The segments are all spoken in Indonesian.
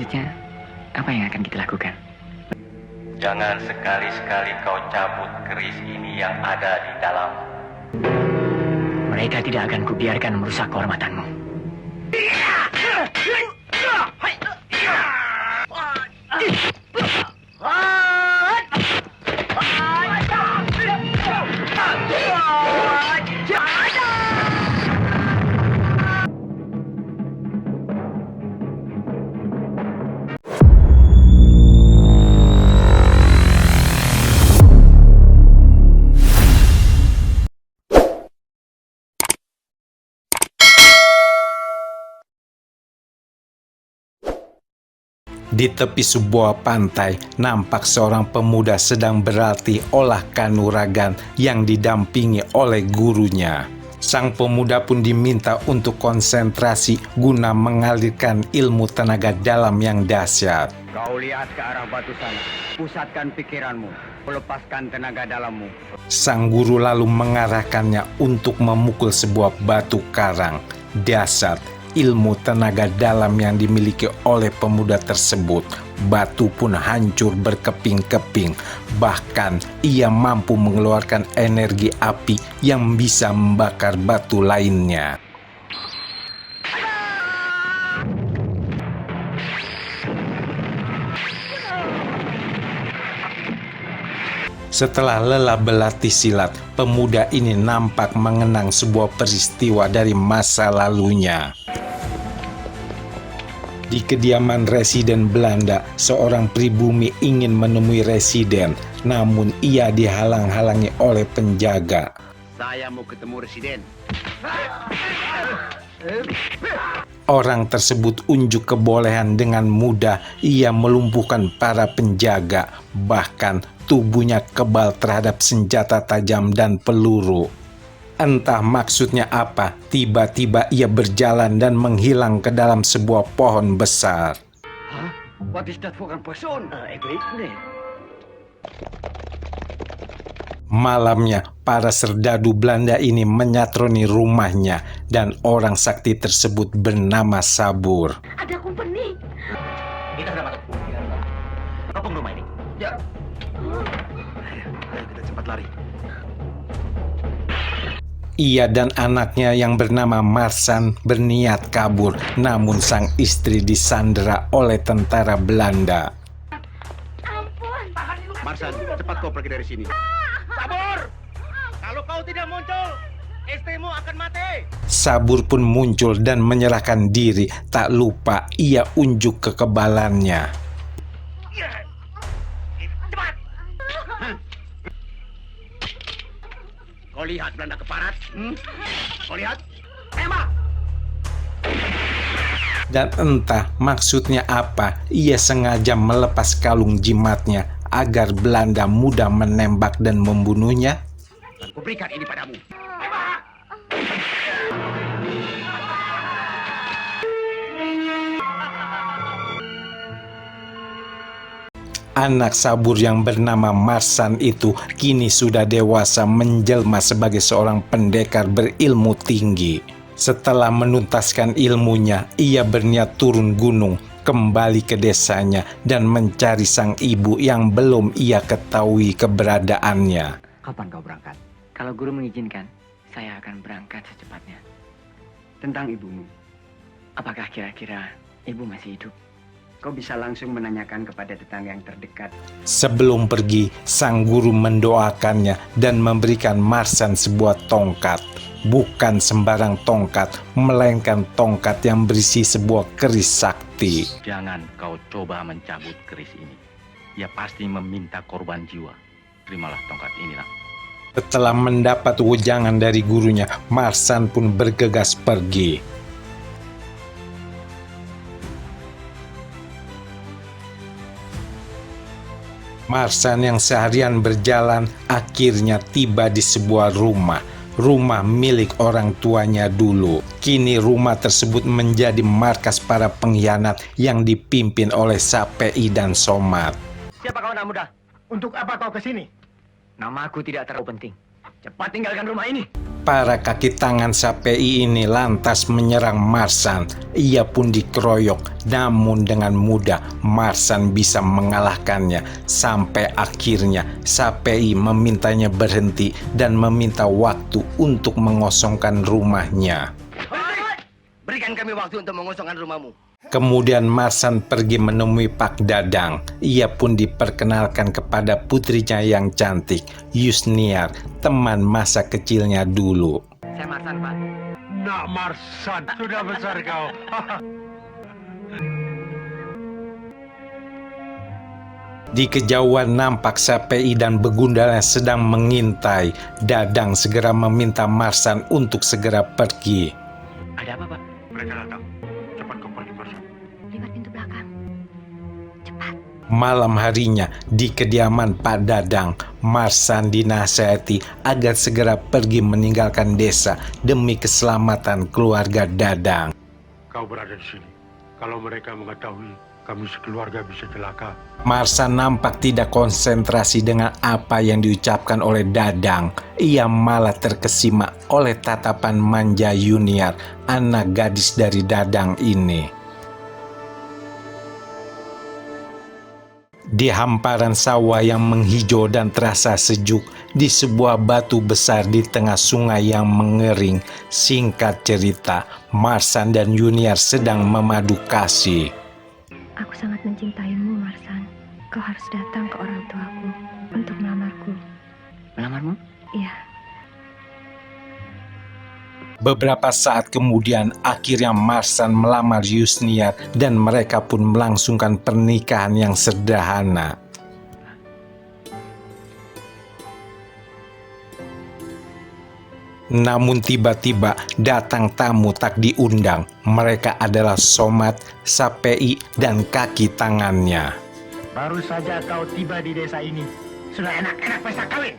Selanjutnya, apa yang akan kita lakukan? Jangan sekali-sekali kau cabut keris ini yang ada di dalam. Mereka tidak akan kubiarkan merusak kehormatanmu. Di tepi sebuah pantai, nampak seorang pemuda sedang berlatih olah kanuragan yang didampingi oleh gurunya. Sang pemuda pun diminta untuk konsentrasi guna mengalirkan ilmu tenaga dalam yang dahsyat. Kau lihat ke arah batu sana. Pusatkan pikiranmu. Lepaskan tenaga dalammu. Sang guru lalu mengarahkannya untuk memukul sebuah batu karang. Dahsyat ilmu tenaga dalam yang dimiliki oleh pemuda tersebut. Batu pun hancur berkeping-keping. Bahkan ia mampu mengeluarkan energi api yang bisa membakar batu lainnya. Setelah lelah berlatih silat, pemuda ini nampak mengenang sebuah peristiwa dari masa lalunya. Di kediaman residen Belanda, seorang pribumi ingin menemui residen, namun ia dihalang-halangi oleh penjaga. Saya mau ketemu residen. Orang tersebut unjuk kebolehan dengan mudah. Ia melumpuhkan para penjaga, bahkan tubuhnya kebal terhadap senjata tajam dan peluru. Entah maksudnya apa, tiba-tiba ia berjalan dan menghilang ke dalam sebuah pohon besar. Huh? What is that for a person? Malamnya, para serdadu Belanda ini menyatroni rumahnya dan orang sakti tersebut bernama Sabur. Ada company. Kita sudah masuk. Kepung rumah ini. Ya. Ayo kita cepat lari. Ia dan anaknya yang bernama Marsan berniat kabur, namun sang istri disandera oleh tentara Belanda. Ampun. Marsan, cepat kau pergi dari sini. Sabur! Kalau kau tidak muncul, istrimu akan mati. Sabur pun muncul dan menyerahkan diri, tak lupa ia unjuk kekebalannya. Cepat! Kau lihat Belanda keparat? Kau lihat? Tembak! Dan entah maksudnya apa, ia sengaja melepas kalung jimatnya agar Belanda mudah menembak dan membunuhnya. Ku berikan ini padamu. Anak Sabur yang bernama Marsan itu kini sudah dewasa menjelma sebagai seorang pendekar berilmu tinggi. Setelah menuntaskan ilmunya, ia berniat turun gunung, kembali ke desanya dan mencari sang ibu yang belum ia ketahui keberadaannya. Kapan kau berangkat? Kalau guru mengizinkan, saya akan berangkat secepatnya. Tentang ibumu. Apakah kira-kira ibu masih hidup? Kau bisa langsung menanyakan kepada tetangga yang terdekat. Sebelum pergi, sang guru mendoakannya dan memberikan Marsan sebuah tongkat. Bukan sembarang tongkat, melainkan tongkat yang berisi sebuah keris sakti. Jangan kau coba mencabut keris ini. Ia pasti meminta korban jiwa. Terimalah tongkat ini, nak. Setelah mendapat wejangan dari gurunya, Marsan pun bergegas pergi. Marsan yang seharian berjalan akhirnya tiba di sebuah rumah milik orang tuanya dulu. Kini rumah tersebut menjadi markas para pengkhianat yang dipimpin oleh Sapei dan Somat. Siapa kau anak muda? Untuk apa kau ke sini? Nama aku tidak terlalu penting. Cepat tinggalkan rumah ini. Para kaki tangan Sapei ini lantas menyerang Marsan. Ia pun dikeroyok, namun dengan mudah Marsan bisa mengalahkannya. Sampai akhirnya Sapei memintanya berhenti dan meminta waktu untuk mengosongkan rumahnya. Berikan kami waktu untuk mengosongkan rumahmu. Kemudian Marsan pergi menemui Pak Dadang. Ia pun diperkenalkan kepada putrinya yang cantik, Yusniar, teman masa kecilnya dulu. Saya Marsan, Pak. Nak Marsan, sudah besar kau. Di kejauhan nampak Sapei dan begundalnya sedang mengintai. Dadang segera meminta Marsan untuk segera pergi. Ada apa, Pak? Mereka datang. Cepat kembali Marsan. Lewat pintu belakang. Cepat. Malam harinya di kediaman Pak Dadang, Marsan dinasihati agar segera pergi meninggalkan desa demi keselamatan keluarga Dadang. Kau berada di sini. Kalau mereka mengetahui kami sekeluarga bisa celaka. Marsan nampak tidak konsentrasi dengan apa yang diucapkan oleh Dadang. Ia malah terkesima oleh tatapan manja Yuniar, anak gadis dari Dadang ini. Di hamparan sawah yang menghijau dan terasa sejuk, di sebuah batu besar di tengah sungai yang mengering, singkat cerita, Marsan dan Yuniar sedang memadu kasih. Aku sangat mencintaimu, Marsan. Kau harus datang ke orang tuaku untuk melamarku. Melamarmu? Iya. Beberapa saat kemudian akhirnya Marsan melamar Yusniar dan mereka pun melangsungkan pernikahan yang sederhana. Namun tiba-tiba datang tamu tak diundang. Mereka adalah Somat, Sapei, dan kaki tangannya. Baru saja kau tiba di desa ini. Sudah enak-enak pesta kawin.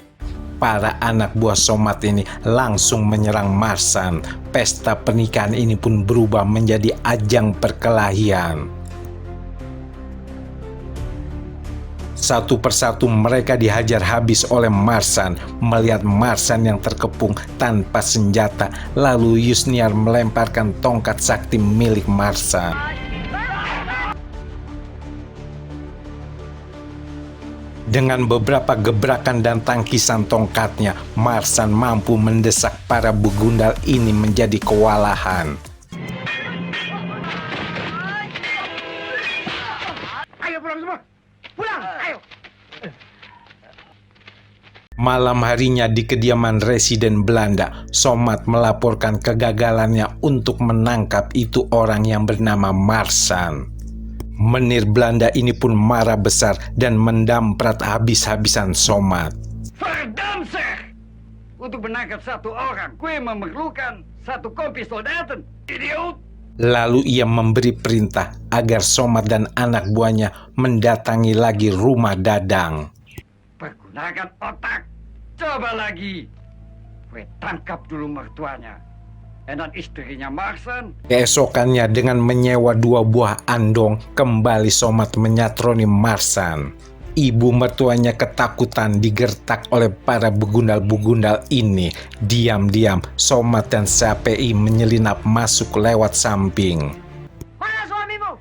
Para anak buah Somat ini langsung menyerang Marsan. Pesta pernikahan ini pun berubah menjadi ajang perkelahian. Satu persatu mereka dihajar habis oleh Marsan. Melihat Marsan yang terkepung tanpa senjata, lalu Yusniar melemparkan tongkat sakti milik Marsan. Dengan beberapa gebrakan dan tangkisan tongkatnya, Marsan mampu mendesak para begundal ini menjadi kewalahan. Ayo pulang semua. Pulang, ayo. Malam harinya di kediaman residen Belanda, Somat melaporkan kegagalannya untuk menangkap itu orang yang bernama Marsan. Menir Belanda ini pun marah besar dan mendamprat habis-habisan Somat. Verdamsig! Untuk menangkap satu orang, kue memerlukan satu kompi soldaten. Idiot! Lalu ia memberi perintah agar Somat dan anak buahnya mendatangi lagi rumah Dadang. Pergunakan otak. Coba lagi. Kue tangkap dulu mertuanya. Dan istrinya Marsan. Keesokannya dengan menyewa 2 buah andong, kembali Somat menyatroni Marsan. Ibu mertuanya ketakutan digertak oleh para begundal-begundal ini. Diam-diam, Somat dan Sapei menyelinap masuk lewat samping. Mana suamimu?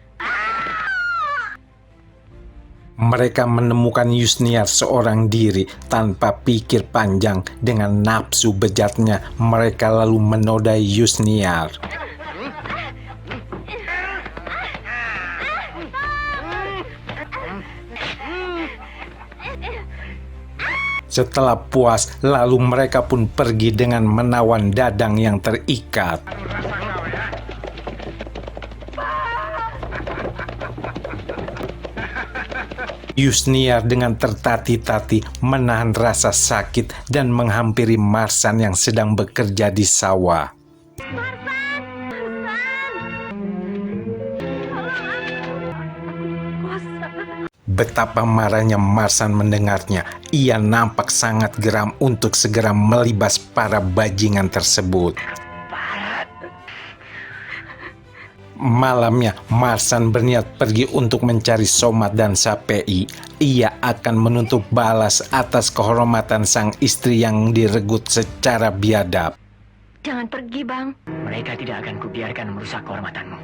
Mereka menemukan Yusniar seorang diri tanpa pikir panjang. Dengan nafsu bejatnya, mereka lalu menodai Yusniar. Setelah puas, lalu mereka pun pergi dengan menawan Dadang yang terikat. Yusniar dengan tertati-tati menahan rasa sakit dan menghampiri Marsan yang sedang bekerja di sawah. Marsan! Marsan! Betapa marahnya Marsan mendengarnya. Ia nampak sangat geram untuk segera melibas para bajingan tersebut. malamnya, Marsan berniat pergi untuk mencari Somat dan Sapei. Ia akan menuntut balas atas kehormatan sang istri yang diregut secara biadab. Jangan pergi, Bang. Mereka tidak akan kubiarkan merusak kehormatanmu.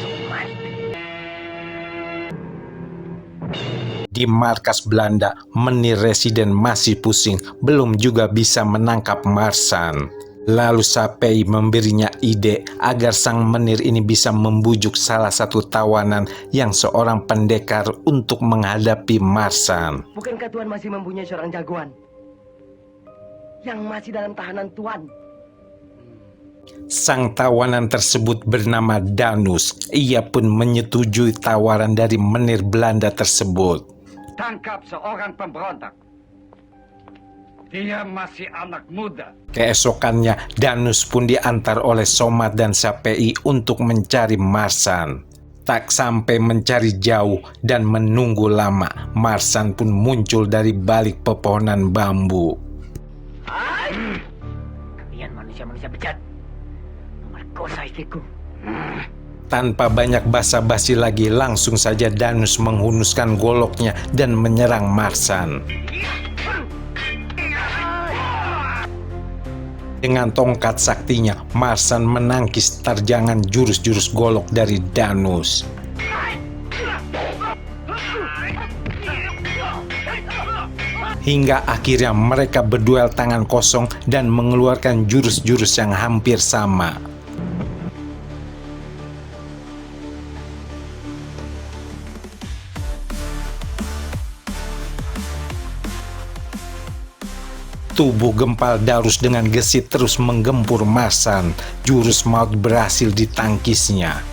Somat. Di markas Belanda, Menir residen masih pusing, belum juga bisa menangkap Marsan. Lalu Sapei memberinya ide agar sang Menir ini bisa membujuk salah satu tawanan yang seorang pendekar untuk menghadapi Marsan. Bukankah Tuan masih mempunyai seorang jagoan yang masih dalam tahanan Tuan? Sang tawanan tersebut bernama Danus. Ia pun menyetujui tawaran dari Menir Belanda tersebut. Tangkap seorang pemberontak. Dia masih anak muda. Keesokannya, Danus pun diantar oleh Somat dan Sapei untuk mencari Marsan. Tak sampai mencari jauh dan menunggu lama, Marsan pun muncul dari balik pepohonan bambu. Kalian manusia-manusia bejat. Memerkosa istriku. Tanpa banyak basa-basi lagi, langsung saja Danus menghunuskan goloknya dan menyerang Marsan. Dengan tongkat saktinya, Marsan menangkis terjangan jurus-jurus golok dari Danus. Hingga akhirnya mereka berduel tangan kosong dan mengeluarkan jurus-jurus yang hampir sama. Tubuh gempal Darus dengan gesit terus menggempur Marsan. Jurus maut berhasil ditangkisnya.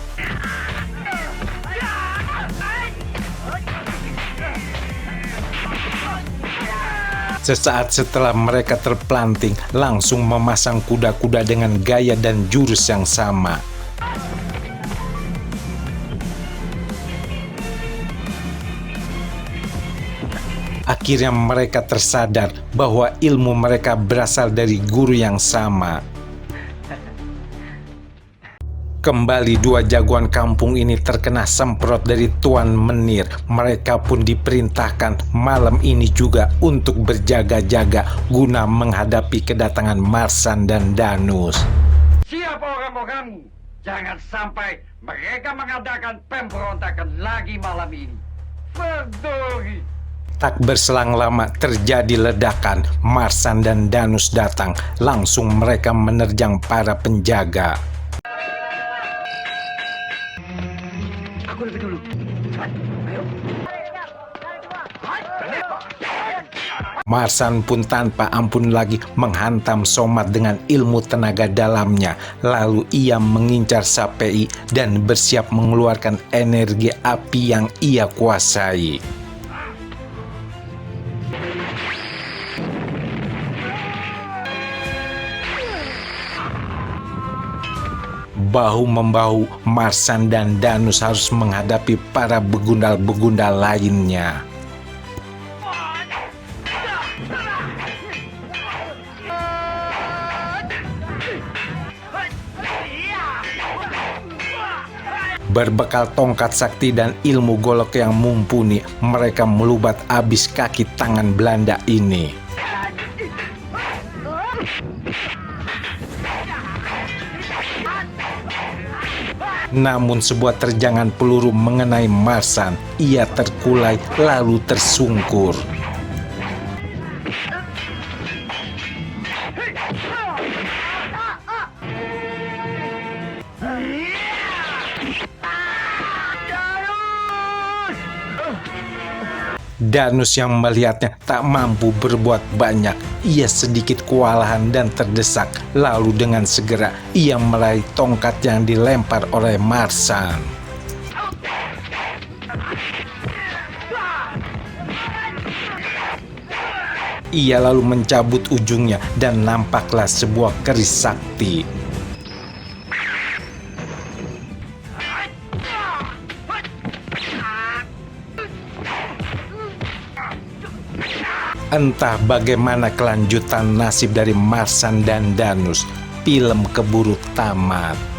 Sesaat setelah mereka terpelanting, langsung memasang kuda-kuda dengan gaya dan jurus yang sama. Akhirnya mereka tersadar bahwa ilmu mereka berasal dari guru yang sama. Kembali dua jagoan kampung ini terkena semprot dari Tuan Menir. Mereka pun diperintahkan malam ini juga untuk berjaga-jaga guna menghadapi kedatangan Marsan dan Danus. Siapa orang-orangmu? Jangan sampai mereka mengadakan pemberontakan lagi malam ini. Verdori! Tak berselang lama terjadi ledakan. Marsan dan Danus datang. Langsung mereka menerjang para penjaga. Aku lebih dulu. Cepat, ayo. Marsan pun tanpa ampun lagi menghantam Somat dengan ilmu tenaga dalamnya. Lalu ia mengincar Sapei dan bersiap mengeluarkan energi api yang ia kuasai. Bahu-membahu, Marsan dan Danus harus menghadapi para begundal-begundal lainnya. Berbekal tongkat sakti dan ilmu golok yang mumpuni, mereka melubat habis kaki tangan Belanda ini. Namun sebuah terjangan peluru mengenai Marsan. Ia terkulai lalu tersungkur. Danus yang melihatnya tak mampu berbuat banyak. Ia sedikit kewalahan dan terdesak. Lalu dengan segera ia meraih tongkat yang dilempar oleh Marsan. Ia lalu mencabut ujungnya dan nampaklah sebuah keris sakti. Entah bagaimana kelanjutan nasib dari Marsan dan Danus, film keburu tamat.